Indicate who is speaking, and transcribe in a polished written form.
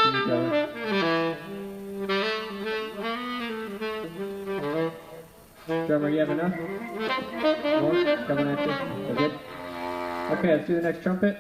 Speaker 1: each other. Drummer, you have enough? More? Coming at you? We're good? Okay, let's do the next trumpet.